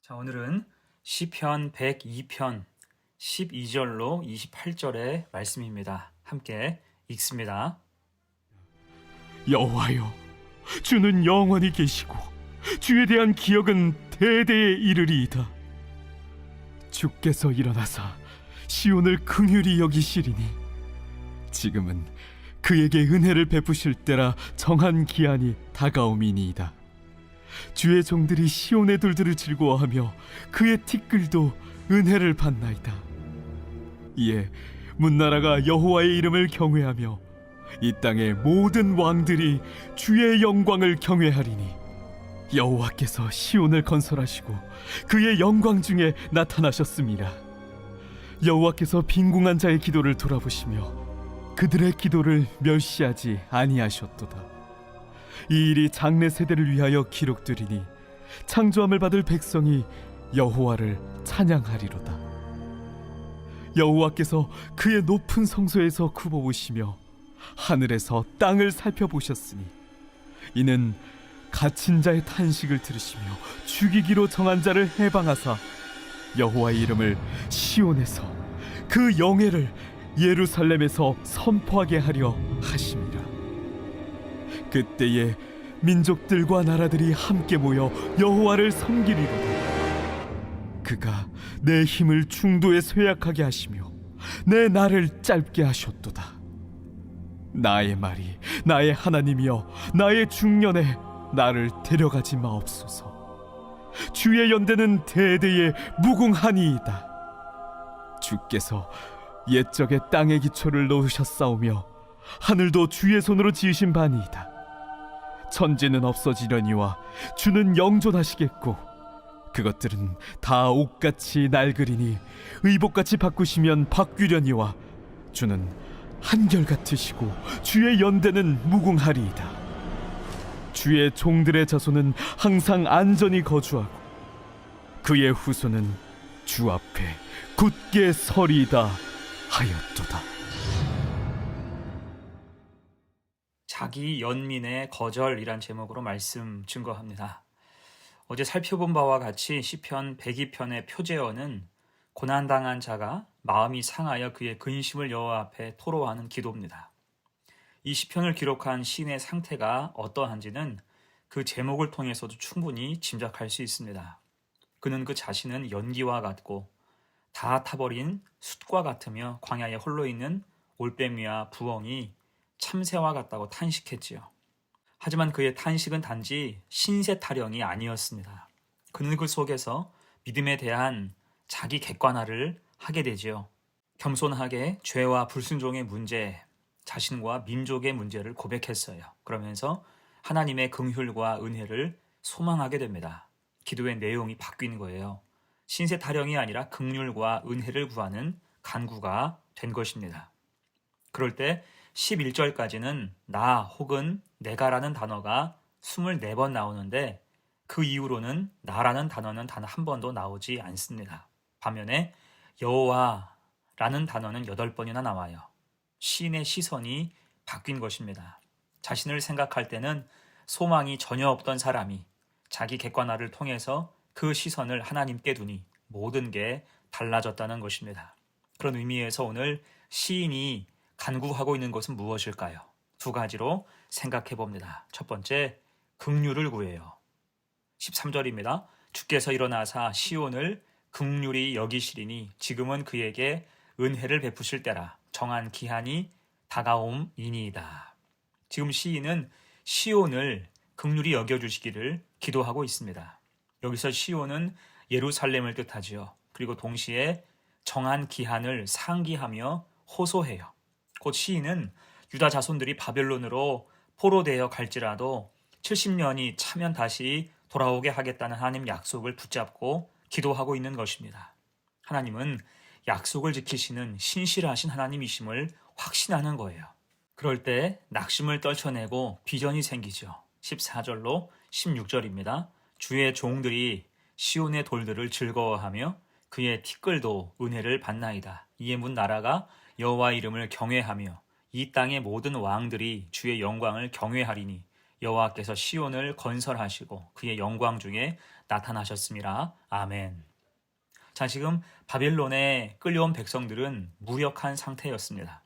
자, 오늘은 시편 102편 12절로 28절의 말씀입니다. 함께 읽습니다. 여호와여, 주는 영원히 계시고 주에 대한 기억은 대대에 이르리이다. 주께서 일어나사 시온을 긍휼히 여기시리니 지금은 그에게 은혜를 베푸실 때라 정한 기한이 다가옴이니이다. 주의 종들이 시온의 돌들을 즐거워하며 그의 티끌도 은혜를 받나이다. 이에 문나라가 여호와의 이름을 경외하며 이 땅의 모든 왕들이 주의 영광을 경외하리니 여호와께서 시온을 건설하시고 그의 영광 중에 나타나셨습니다. 여호와께서 빈궁한 자의 기도를 돌아보시며 그들의 기도를 멸시하지 아니하셨도다. 이 일이 장래 세대를 위하여 기록되리니 창조함을 받을 백성이 여호와를 찬양하리로다. 여호와께서 그의 높은 성소에서 굽어보시며 하늘에서 땅을 살펴보셨으니 이는 갇힌 자의 탄식을 들으시며 죽이기로 정한 자를 해방하사 여호와의 이름을 시온에서 그 영예를 예루살렘에서 선포하게 하려 하심이라. 그때에 민족들과 나라들이 함께 모여 여호와를 섬기리로다. 그가 내 힘을 중도에 쇠약하게 하시며 내 날을 짧게 하셨도다. 나의 말이 나의 하나님이여 나의 중년에 나를 데려가지 마옵소서. 주의 연대는 대대에 무궁하니이다. 주께서 옛적에 땅의 기초를 놓으셨사오며 하늘도 주의 손으로 지으신 바니이다. 천지는 없어지려니와 주는 영존하시겠고 그것들은 다 옷같이 낡으리니 의복같이 바꾸시면 바뀌려니와 주는 한결같으시고 주의 연대는 무궁하리이다. 주의 종들의 자손은 항상 안전히 거주하고 그의 후손은 주 앞에 굳게 서리이다 하였도다. 자기 연민의 거절이란 제목으로 말씀 증거합니다. 어제 살펴본 바와 같이 시편 102편의 표제어는 고난당한 자가 마음이 상하여 그의 근심을 여호와 앞에 토로하는 기도입니다. 이 시편을 기록한 시인의 상태가 어떠한지는 그 제목을 통해서도 충분히 짐작할 수 있습니다. 그는 그 자신은 연기와 같고 다 타버린 숫과 같으며 광야에 홀로 있는 올빼미와 부엉이 참새와 같다고 탄식했지요. 하지만 그의 탄식은 단지 신세 타령이 아니었습니다. 그는 그 속에서 믿음에 대한 자기 객관화를 하게 되지요. 겸손하게 죄와 불순종의 문제, 자신과 민족의 문제를 고백했어요. 그러면서 하나님의 긍휼과 은혜를 소망하게 됩니다. 기도의 내용이 바뀌는 거예요. 신세 타령이 아니라 긍휼과 은혜를 구하는 간구가 된 것입니다. 그럴 때 11절까지는 나 혹은 내가라는 단어가 24번 나오는데 그 이후로는 나라는 단어는 단 한 번도 나오지 않습니다. 반면에 여호와라는 단어는 8번이나 나와요. 시인의 시선이 바뀐 것입니다. 자신을 생각할 때는 소망이 전혀 없던 사람이 자기 객관화를 통해서 그 시선을 하나님께 두니 모든 게 달라졌다는 것입니다. 그런 의미에서 오늘 시인이 간구하고 있는 것은 무엇일까요? 두 가지로 생각해 봅니다. 첫 번째, 긍휼을 구해요. 13절입니다. 주께서 일어나사 시온을 긍휼히 여기시리니 지금은 그에게 은혜를 베푸실 때라 정한 기한이 다가옴이니이다. 지금 시인은 시온을 긍휼히 여겨주시기를 기도하고 있습니다. 여기서 시온은 예루살렘을 뜻하지요. 그리고 동시에 정한 기한을 상기하며 호소해요. 곧 시인은 유다 자손들이 바벨론으로 포로되어 갈지라도 70년이 차면 다시 돌아오게 하겠다는 하나님 약속을 붙잡고 기도하고 있는 것입니다. 하나님은 약속을 지키시는 신실하신 하나님이심을 확신하는 거예요. 그럴 때 낙심을 떨쳐내고 비전이 생기죠. 14절로 16절입니다. 주의 종들이 시온의 돌들을 즐거워하며 그의 티끌도 은혜를 받나이다. 이에 문 나라가 여호와 이름을 경외하며 이 땅의 모든 왕들이 주의 영광을 경외하리니 여호와께서 시온을 건설하시고 그의 영광 중에 나타나셨습니다. 아멘. 자, 지금 바벨론에 끌려온 백성들은 무력한 상태였습니다.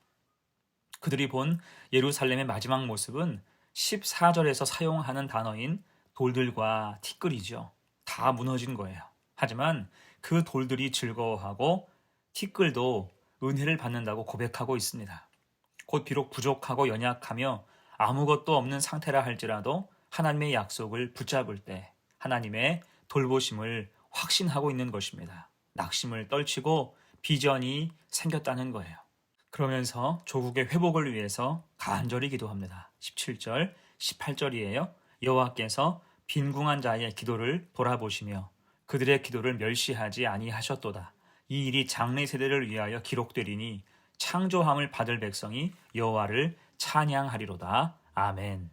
그들이 본 예루살렘의 마지막 모습은 14절에서 사용하는 단어인 돌들과 티끌이죠. 다 무너진 거예요. 하지만 그 돌들이 즐거워하고 티끌도 은혜를 받는다고 고백하고 있습니다. 곧 비록 부족하고 연약하며 아무것도 없는 상태라 할지라도 하나님의 약속을 붙잡을 때 하나님의 돌보심을 확신하고 있는 것입니다. 낙심을 떨치고 비전이 생겼다는 거예요. 그러면서 조국의 회복을 위해서 간절히 기도합니다. 17절, 18절이에요. 여호와께서 빈궁한 자의 기도를 돌아보시며 그들의 기도를 멸시하지 아니하셨도다. 이 일이 장래 세대를 위하여 기록되리니 창조함을 받을 백성이 여호와를 찬양하리로다. 아멘.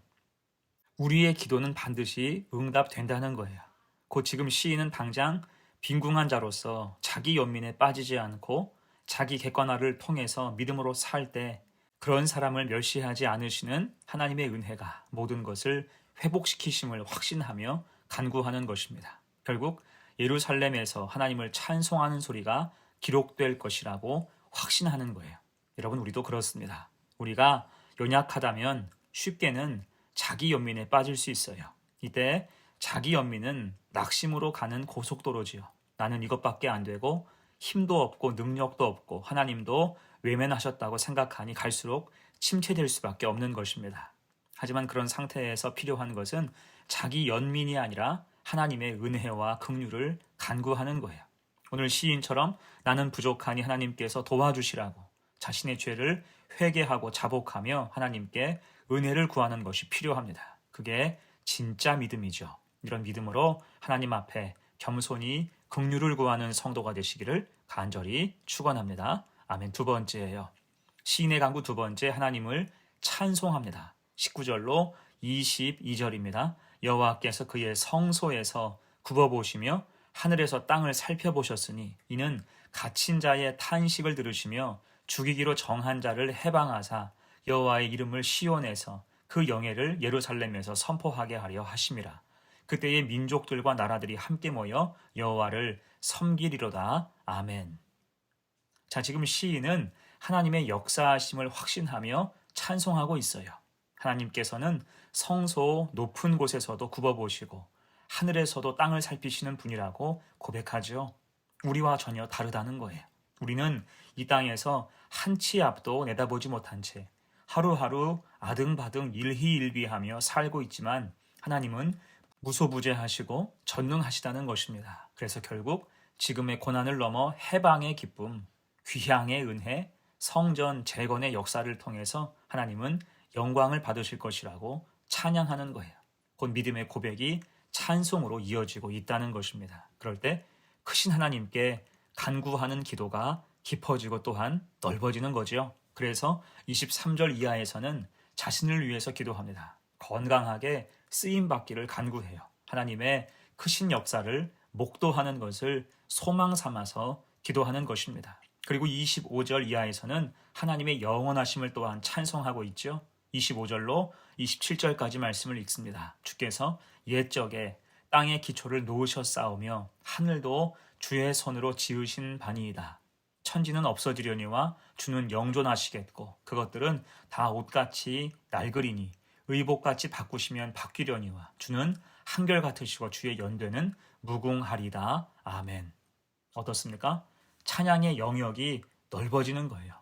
우리의 기도는 반드시 응답된다는 거예요. 곧 지금 시인은 당장 빈궁한 자로서 자기 연민에 빠지지 않고 자기 객관화를 통해서 믿음으로 살 때 그런 사람을 멸시하지 않으시는 하나님의 은혜가 모든 것을 회복시키심을 확신하며 간구하는 것입니다. 결국 예루살렘에서 하나님을 찬송하는 소리가 기록될 것이라고 확신하는 거예요. 여러분, 우리도 그렇습니다. 우리가 연약하다면 쉽게는 자기 연민에 빠질 수 있어요. 이때 자기 연민은 낙심으로 가는 고속도로지요. 나는 이것밖에 안 되고 힘도 없고 능력도 없고 하나님도 외면하셨다고 생각하니 갈수록 침체될 수밖에 없는 것입니다. 하지만 그런 상태에서 필요한 것은 자기 연민이 아니라 하나님의 은혜와 긍휼을 간구하는 거예요. 오늘 시인처럼 나는 부족하니 하나님께서 도와주시라고 자신의 죄를 회개하고 자복하며 하나님께 은혜를 구하는 것이 필요합니다. 그게 진짜 믿음이죠. 이런 믿음으로 하나님 앞에 겸손히 긍휼을 구하는 성도가 되시기를 간절히 축원합니다. 아멘. 두 번째예요. 시인의 간구 두 번째, 하나님을 찬송합니다. 19절로 22절입니다. 여호와께서 그의 성소에서 굽어보시며 하늘에서 땅을 살펴보셨으니 이는 갇힌 자의 탄식을 들으시며 죽이기로 정한 자를 해방하사 여호와의 이름을 시온에서 그 영예를 예루살렘에서 선포하게 하려 하심이라. 그때의 민족들과 나라들이 함께 모여 여호와를 섬기리로다. 아멘. 자, 지금 시인은 하나님의 역사하심을 확신하며 찬송하고 있어요. 하나님께서는 성소 높은 곳에서도 굽어보시고 하늘에서도 땅을 살피시는 분이라고 고백하죠. 우리와 전혀 다르다는 거예요. 우리는 이 땅에서 한 치 앞도 내다보지 못한 채 하루하루 아등바등 일희일비하며 살고 있지만 하나님은 무소부재하시고 전능하시다는 것입니다. 그래서 결국 지금의 고난을 넘어 해방의 기쁨, 귀향의 은혜, 성전 재건의 역사를 통해서 하나님은 영광을 받으실 것이라고 찬양하는 거예요. 곧 믿음의 고백이 찬송으로 이어지고 있다는 것입니다. 그럴 때 크신 하나님께 간구하는 기도가 깊어지고 또한 넓어지는 거죠. 그래서 23절 이하에서는 자신을 위해서 기도합니다. 건강하게 쓰임받기를 간구해요. 하나님의 크신 역사를 목도하는 것을 소망 삼아서 기도하는 것입니다. 그리고 25절 이하에서는 하나님의 영원하심을 또한 찬송하고 있죠. 25절로 27절까지 말씀을 읽습니다. 주께서 옛적에 땅의 기초를 놓으셨사오며 하늘도 주의 손으로 지으신 바니이다. 천지는 없어지려니와 주는 영존하시겠고 그것들은 다 옷같이 낡으리니 의복같이 바꾸시면 바뀌려니와 주는 한결같으시고 주의 연대는 무궁하리다. 아멘. 어떻습니까? 찬양의 영역이 넓어지는 거예요.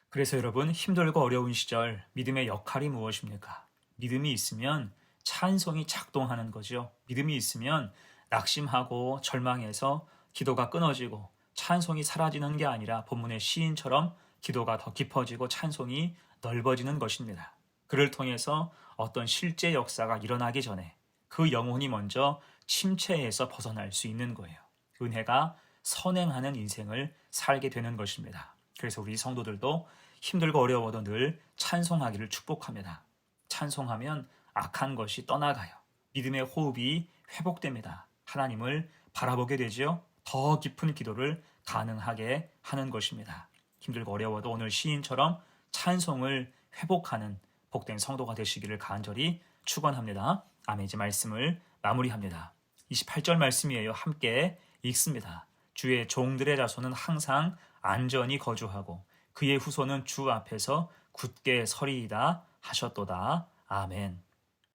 그래서 여러분, 힘들고 어려운 시절 믿음의 역할이 무엇입니까? 믿음이 있으면 찬송이 작동하는 거죠. 믿음이 있으면 낙심하고 절망해서 기도가 끊어지고 찬송이 사라지는 게 아니라 본문의 시인처럼 기도가 더 깊어지고 찬송이 넓어지는 것입니다. 그를 통해서 어떤 실제 역사가 일어나기 전에 그 영혼이 먼저 침체에서 벗어날 수 있는 거예요. 은혜가 선행하는 인생을 살게 되는 것입니다. 그래서 우리 성도들도 힘들고 어려워도 늘 찬송하기를 축복합니다. 찬송하면 악한 것이 떠나가요. 믿음의 호흡이 회복됩니다. 하나님을 바라보게 되죠. 더 깊은 기도를 가능하게 하는 것입니다. 힘들고 어려워도 오늘 시인처럼 찬송을 회복하는 복된 성도가 되시기를 간절히 축원합니다. 아멘. 이제 말씀을 마무리합니다. 28절 말씀이에요. 함께 읽습니다. 주의 종들의 자손은 항상 안전히 거주하고 그의 후손은 주 앞에서 굳게 서리이다 하셨도다. 아멘.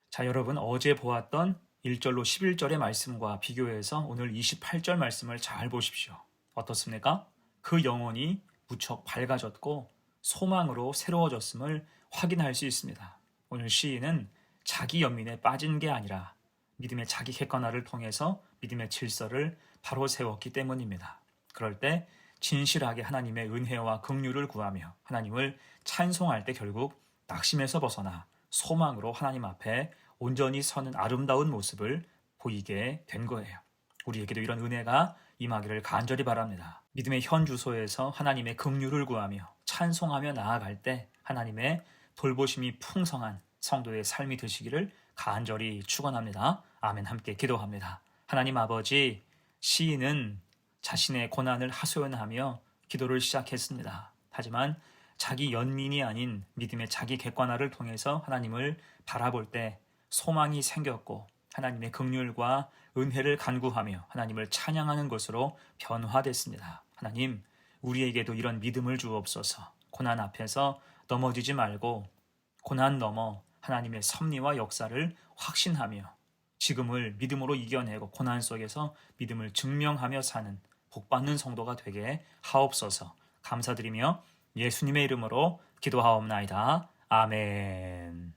자, 여러분 어제 보았던 1절로 11절의 말씀과 비교해서 오늘 28절 말씀을 잘 보십시오. 어떻습니까? 그 영혼이 무척 밝아졌고 소망으로 새로워졌음을 확인할 수 있습니다. 오늘 시인은 자기 연민에 빠진 게 아니라 믿음의 자기 객관화를 통해서 믿음의 질서를 바로 세웠기 때문입니다. 그럴 때 진실하게 하나님의 은혜와 긍휼을 구하며 하나님을 찬송할 때 결국 낙심에서 벗어나 소망으로 하나님 앞에 온전히 서는 아름다운 모습을 보이게 된 거예요. 우리에게도 이런 은혜가 임하기를 간절히 바랍니다. 믿음의 현 주소에서 하나님의 긍휼을 구하며 찬송하며 나아갈 때 하나님의 돌보심이 풍성한 성도의 삶이 되시기를 간절히 축원합니다. 아멘. 함께 기도합니다. 하나님 아버지, 시인은 자신의 고난을 하소연하며 기도를 시작했습니다. 하지만 자기 연민이 아닌 믿음의 자기 객관화를 통해서 하나님을 바라볼 때 소망이 생겼고 하나님의 긍휼과 은혜를 간구하며 하나님을 찬양하는 것으로 변화됐습니다. 하나님, 우리에게도 이런 믿음을 주옵소서. 고난 앞에서 넘어지지 말고 고난 넘어 하나님의 섭리와 역사를 확신하며 지금을 믿음으로 이겨내고 고난 속에서 믿음을 증명하며 사는 복받는 성도가 되게 하옵소서. 감사드리며 예수님의 이름으로 기도하옵나이다. 아멘.